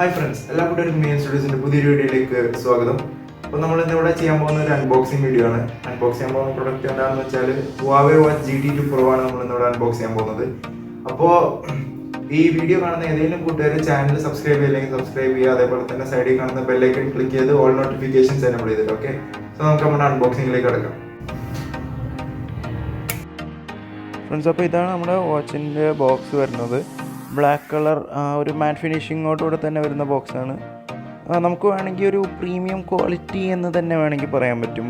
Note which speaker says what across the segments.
Speaker 1: Hi friends, എല്ലാവർക്കും main സ്റ്റുഡിയോസിന്റെ പുതിയൊരു വീഡിയോയിലേക്ക് സ്വാഗതം. അപ്പോൾ നമ്മൾ ഇന്നിവിടെ ചെയ്യാൻ പോകുന്ന ഒരു അൺബോക്സിംഗ് വീഡിയോ ആണ്. അൺബോക്സ് ചെയ്യാൻ പോകുന്ന പ്രൊഡക്റ്റ് എന്താണെന്ന് വെച്ചാൽ Huawei Watch GT2pro ആണ് നമ്മൾ ഇന്നിവിടെ അൺബോക്സ് ചെയ്യാൻ പോകുന്നത്. അപ്പോൾ ഈ വീഡിയോ കാണുന്ന ഏതെങ്കിലും കൂട്ടുകാർ ചാനൽ സബ്സ്ക്രൈബ് ചെയ്യില്ലെങ്കിൽ സബ്സ്ക്രൈബ് ചെയ്യുക, അതേപോലെ തന്നെ സൈഡിൽ കാണുന്ന ബെൽ ഐക്കൺ ക്ലിക്ക് ചെയ്ത് ഓൾ നോട്ടിഫിക്കേഷൻസ് എനേബിൾ ചെയ്തിട്ട് ഓക്കെ. സോ നമുക്ക് നമ്മുടെ അൺബോക്സിംഗിലേക്ക് കിടക്കാം.
Speaker 2: ഫ്രണ്ട്സ്, അപ്പോൾ ഇതാണ് നമ്മുടെ വാച്ചിൻ്റെ ബോക്സ് വരുന്നത്. ബ്ലാക്ക് കളർ ഒരു മാറ്റ് ഫിനിഷിങ്ങോടുകൂടെ തന്നെ വരുന്ന ബോക്സാണ്. നമുക്ക് വേണമെങ്കിൽ ഒരു പ്രീമിയം ക്വാളിറ്റി എന്ന് തന്നെ വേണമെങ്കിൽ പറയാൻ പറ്റും.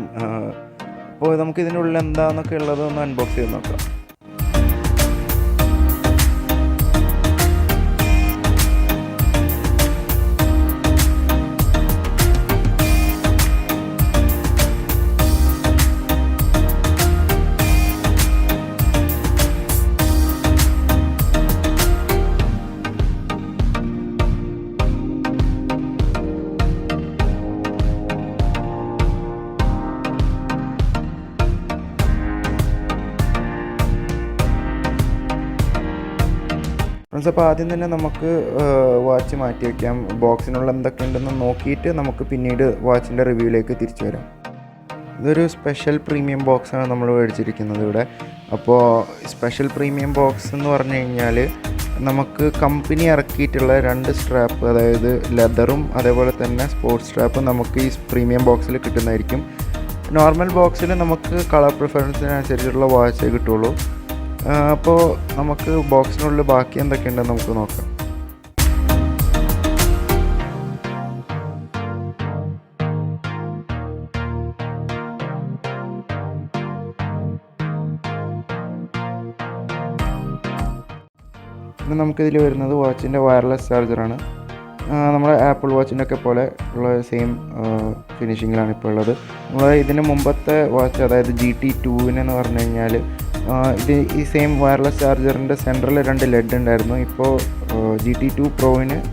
Speaker 2: അപ്പോൾ നമുക്ക് ഇതിനുള്ളിൽ എന്താണെന്നൊക്കെ ഉള്ളത് ഒന്ന് അൺബോക്സ് ചെയ്ത് നോക്കാം. ഫ്രണ്ട്സ്, അപ്പോൾ ആദ്യം തന്നെ നമുക്ക് വാച്ച് മാറ്റി വയ്ക്കാം. ബോക്സിനുള്ള എന്തൊക്കെ ഉണ്ടെന്ന് നോക്കിയിട്ട് നമുക്ക് പിന്നീട് വാച്ചിൻ്റെ റിവ്യൂയിലേക്ക് തിരിച്ചു വരാം. ഇതൊരു സ്പെഷ്യൽ പ്രീമിയം ബോക്സാണ് നമ്മൾ മേടിച്ചിരിക്കുന്നത് ഇവിടെ. അപ്പോൾ സ്പെഷ്യൽ പ്രീമിയം ബോക്സ് എന്ന് പറഞ്ഞു കഴിഞ്ഞാൽ നമുക്ക് കമ്പനി ഇറക്കിയിട്ടുള്ള 2 സ്ട്രാപ്പ്, അതായത് ലെതറും അതേപോലെ തന്നെ സ്പോർട്സ് സ്ട്രാപ്പും നമുക്ക് ഈ പ്രീമിയം ബോക്സിൽ കിട്ടുന്നതായിരിക്കും. നോർമൽ ബോക്സിൽ നമുക്ക് കളർ പ്രിഫറൻസിനനുസരിച്ചുള്ള വാച്ചേ കിട്ടുള്ളൂ. അപ്പോൾ നമുക്ക് ബോക്സിനുള്ളിൽ ബാക്കി എന്തൊക്കെയുണ്ടെന്ന് നമുക്ക് നോക്കാം. പിന്നെ നമുക്കിതിൽ വരുന്നത് വാച്ചിൻ്റെ വയർലെസ് ചാർജറാണ്. നമ്മുടെ ആപ്പിൾ വാച്ചിൻ്റെ ഒക്കെ പോലെ ഉള്ള സെയിം ഫിനിഷിങ്ങിലാണ് ഇപ്പോൾ ഉള്ളത്. നമ്മൾ ഇതിന് മുമ്പത്തെ വാച്ച്, അതായത് GT2 എന്ന് പറഞ്ഞു കഴിഞ്ഞാൽ ഇത് ഈ സെയിം വയർലെസ് ചാർജറിൻ്റെ സെൻറ്ററിൽ 2 ലെഡ് ഉണ്ടായിരുന്നു. ഇപ്പോൾ GT2pro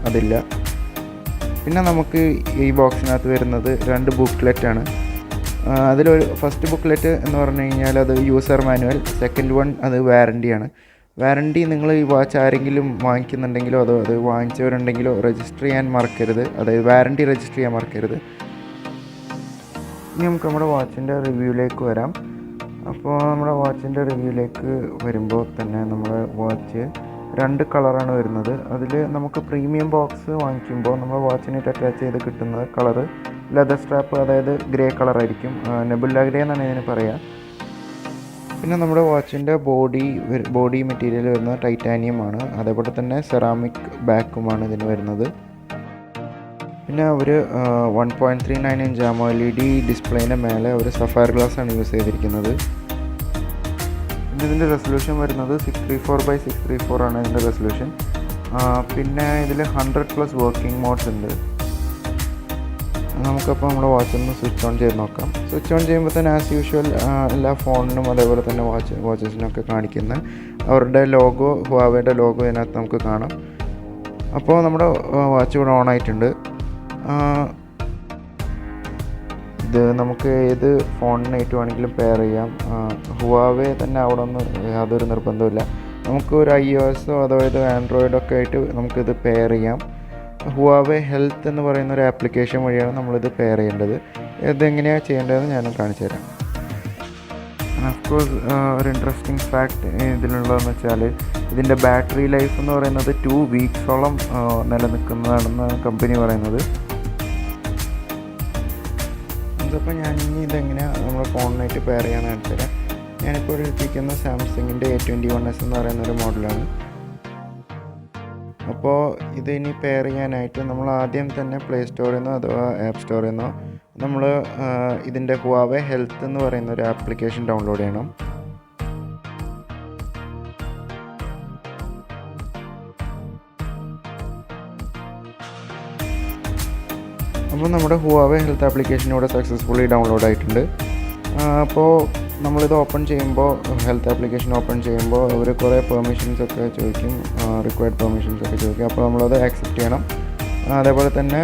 Speaker 2: അതില്ല. പിന്നെ നമുക്ക് ഈ ബോക്സിനകത്ത് വരുന്നത് 2 ബുക്ക്ലെറ്റാണ്. അതിലൊരു ഫസ്റ്റ് ബുക്ക്ലെറ്റ് എന്ന് പറഞ്ഞു കഴിഞ്ഞാൽ അത് യൂസർ മാനുവൽ, സെക്കൻഡ് വൺ അത് വാറൻറ്റിയാണ്. വാറൻറ്റി നിങ്ങൾ ഈ വാച്ച് ആരെങ്കിലും വാങ്ങിക്കുന്നുണ്ടെങ്കിലോ അത് വാങ്ങിച്ചവരുണ്ടെങ്കിലോ രജിസ്റ്റർ ചെയ്യാൻ മറക്കരുത്, അതായത് വാറൻറ്റി രജിസ്റ്റർ ചെയ്യാൻ മറക്കരുത്. ഇനി നമുക്ക് നമ്മുടെ വാച്ചിൻ്റെ റിവ്യൂയിലേക്ക് വരാം. അപ്പോൾ നമ്മുടെ വാച്ചിൻ്റെ റിവ്യൂയിലേക്ക് വരുമ്പോൾ തന്നെ നമ്മുടെ വാച്ച് 2 കളറാണ് വരുന്നത്. അതിൽ നമുക്ക് പ്രീമിയം ബോക്സ് വാങ്ങിക്കുമ്പോൾ നമ്മുടെ വാച്ചിനായിട്ട് അറ്റാച്ച് ചെയ്ത് കിട്ടുന്ന കളറ് ലെതർ സ്ട്രാപ്പ്, അതായത് ഗ്രേ കളറായിരിക്കും. നെബുല ഗ്രേ എന്നാണ് ഇതിന് പറയുക. പിന്നെ നമ്മുടെ വാച്ചിൻ്റെ ബോഡി മെറ്റീരിയൽ വരുന്നത് ടൈറ്റാനിയമാണ്. അതേപോലെ തന്നെ സെറാമിക് ബാക്കുമാണ് ഇതിന് വരുന്നത്. പിന്നെ അവർ 1.39 ഇഞ്ച് AMOLED ഡിസ്പ്ലേൻ്റെ മേലെ ഒരു സഫയർ ഗ്ലാസ്സാണ് യൂസ് ചെയ്തിരിക്കുന്നത്. പിന്നെ ഇതിൻ്റെ റെസൊല്യൂഷൻ വരുന്നത് 634x634 ആണ് ഇതിൻ്റെ റെസൊല്യൂഷൻ. പിന്നെ ഇതിൽ 100+ വർക്കിംഗ് മോഡ്സ് ഉണ്ട്. നമുക്കപ്പോൾ നമ്മുടെ വാച്ചൊന്ന് സ്വിച്ച് ഓൺ ചെയ്ത് നോക്കാം. സ്വിച്ച് ഓൺ ചെയ്യുമ്പോൾ തന്നെ ആസ് യൂഷ്വൽ എല്ലാ ഫോണിനും അതേപോലെ തന്നെ വാച്ചസിനൊക്കെ കാണിക്കുന്ന അവരുടെ ലോഗോ, ഹുവാവേയുടെ ലോഗോ ഇതിനകത്ത് നമുക്ക് കാണാം. അപ്പോൾ നമ്മുടെ വാച്ച് ഇവിടെ ഓൺ ആയിട്ടുണ്ട്. ഇത് നമുക്ക് ഏത് ഫോണിനായിട്ട് വേണമെങ്കിലും പെയർ ചെയ്യാം. ഹുവാവേ തന്നെ അവിടെ ഒന്നും യാതൊരു നിർബന്ധമില്ല. നമുക്ക് ഒരു iOS അതായത് ആൻഡ്രോയിഡൊക്കെ ആയിട്ട് നമുക്കിത് പെയർ ചെയ്യാം. ഹുവാവേ ഹെൽത്ത് എന്ന് പറയുന്ന ഒരു ആപ്ലിക്കേഷൻ വഴിയാണ് നമ്മളിത് പെയർ ചെയ്യേണ്ടത്. ഇതെങ്ങനെയാണ് ചെയ്യേണ്ടതെന്ന് ഞാനും കാണിച്ചു തരാം. അഫ്കോഴ്സ് ഒരു ഇൻട്രസ്റ്റിംഗ് ഫാക്റ്റ് ഇതിലുള്ളതെന്ന് വെച്ചാൽ ഇതിൻ്റെ ബാറ്ററി ലൈഫ് എന്ന് പറയുന്നത് 2 വീക്സോളം നിലനിൽക്കുന്നതാണെന്ന് കമ്പനി പറയുന്നത്. അപ്പോൾ ഞാനിനി ഇതെങ്ങനെയാണ് നമ്മുടെ ഫോണിനായിട്ട് പെയർ ചെയ്യാമെന്ന് കാണിച്ചു തരാം. ഞാനിപ്പോൾ എടുത്തിരിക്കുന്ന സാംസങ്ങിൻ്റെ A21s എന്ന് പറയുന്നൊരു മോഡലാണ്. അപ്പോൾ ഇതിനി പെയർ ചെയ്യാനായിട്ട് നമ്മൾ ആദ്യം തന്നെ പ്ലേ സ്റ്റോറിൽ നിന്നോ അഥവാ ആപ്പ് സ്റ്റോറിൽ നിന്നോ നമ്മൾ ഇതിൻ്റെ ഹുവാവേ ഹെൽത്ത് എന്ന് പറയുന്ന ഒരു ആപ്ലിക്കേഷൻ ഡൗൺലോഡ് ചെയ്യണം. അപ്പോൾ നമ്മുടെ ഹുവാവേ ഹെൽത്ത് ആപ്ലിക്കേഷൻ ഇവിടെ സക്സസ്ഫുള്ളി ഡൗൺലോഡ് ആയിട്ടുണ്ട്. അപ്പോൾ നമ്മളിത് ഓപ്പൺ ചെയ്യുമ്പോൾ, ഹെൽത്ത് ആപ്ലിക്കേഷൻ ഓപ്പൺ ചെയ്യുമ്പോൾ അവർ കുറേ പെർമിഷൻസൊക്കെ ചോദിക്കും, റിക്വയർഡ് പെർമിഷൻസൊക്കെ ചോദിക്കും. അപ്പോൾ നമ്മളത് ആക്സെപ്റ്റ് ചെയ്യണം, അതേപോലെ തന്നെ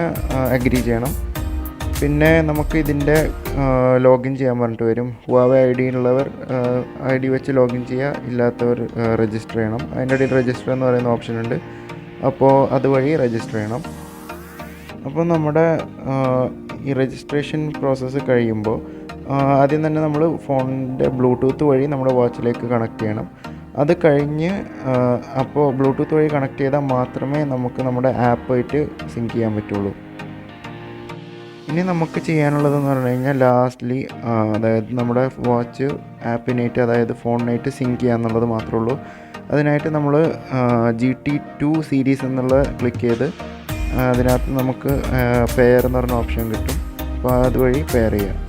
Speaker 2: അഗ്രി ചെയ്യണം. പിന്നെ നമുക്ക് ഇതിൻ്റെ ലോഗിൻ ചെയ്യാൻ പറഞ്ഞിട്ട് വരും. ഹുവാവേ ID ഉള്ളവർ ID വെച്ച് ലോഗിൻ ചെയ്യുക, ഇല്ലാത്തവർ രജിസ്റ്റർ ചെയ്യണം. അതിൻ്റെ ഇടയിൽ രജിസ്റ്റർ എന്ന് പറയുന്ന ഓപ്ഷൻ ഉണ്ട്. അപ്പോൾ അതുവഴി രജിസ്റ്റർ ചെയ്യണം. അപ്പോൾ നമ്മുടെ ഈ രജിസ്ട്രേഷൻ പ്രോസസ്സ് കഴിയുമ്പോൾ ആദ്യം തന്നെ നമ്മൾ ഫോണിൻ്റെ ബ്ലൂടൂത്ത് വഴി നമ്മുടെ വാച്ചിലേക്ക് കണക്ട് ചെയ്യണം. അത് കഴിഞ്ഞ് അപ്പോൾ ബ്ലൂടൂത്ത് വഴി കണക്ട് ചെയ്താൽ മാത്രമേ നമുക്ക് നമ്മുടെ ആപ്പായിട്ട് സിങ്ക് ചെയ്യാൻ പറ്റുള്ളൂ. ഇനി നമുക്ക് ചെയ്യാനുള്ളതെന്ന് പറഞ്ഞു കഴിഞ്ഞാൽ ലാസ്റ്റ്ലി അതായത് നമ്മുടെ വാച്ച് ആപ്പിനായിട്ട് അതായത് ഫോണിനായിട്ട് സിങ്ക് ചെയ്യുക എന്നുള്ളത് മാത്രമേ ഉള്ളൂ. അതിനായിട്ട് നമ്മൾ GT2 സീരീസ് എന്നുള്ള ക്ലിക്ക് ചെയ്ത് അതിനകത്ത് നമുക്ക് പെയർ എന്ന് പറഞ്ഞ ഓപ്ഷൻ കിട്ടും. അപ്പോൾ അതുവഴി പെയർ ചെയ്യാം.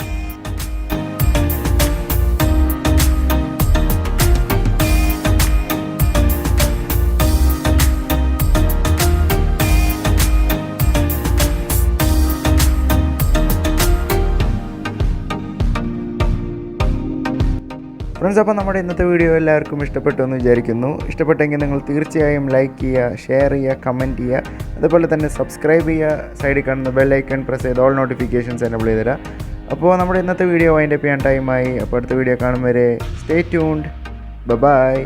Speaker 2: ഫ്രണ്ട്സ്, അപ്പോൾ നമ്മുടെ ഇന്നത്തെ വീഡിയോ എല്ലാവർക്കും ഇഷ്ടപ്പെട്ടു എന്ന് വിചാരിക്കുന്നു. ഇഷ്ടപ്പെട്ടെങ്കിൽ നിങ്ങൾ തീർച്ചയായും ലൈക്ക് ചെയ്യുക, ഷെയർ ചെയ്യുക, കമൻറ്റ് ചെയ്യുക, അതുപോലെ തന്നെ സബ്സ്ക്രൈബ് ചെയ്യുക. സൈഡിൽ കാണുന്ന ബെൽ ഐക്കൺ പ്രസ് ചെയ്ത് ഓൾ നോട്ടിഫിക്കേഷൻസ് എനേബിൾ ചെയ്ത് തരാം. അപ്പോൾ നമ്മുടെ ഇന്നത്തെ വീഡിയോ വൈൻഡപ്പ് ചെയ്യാൻ ടൈമായി. അപ്പോൾ അടുത്ത വീഡിയോ കാണും വരെ സ്റ്റേ ട്യൂൺഡ്. ബൈ.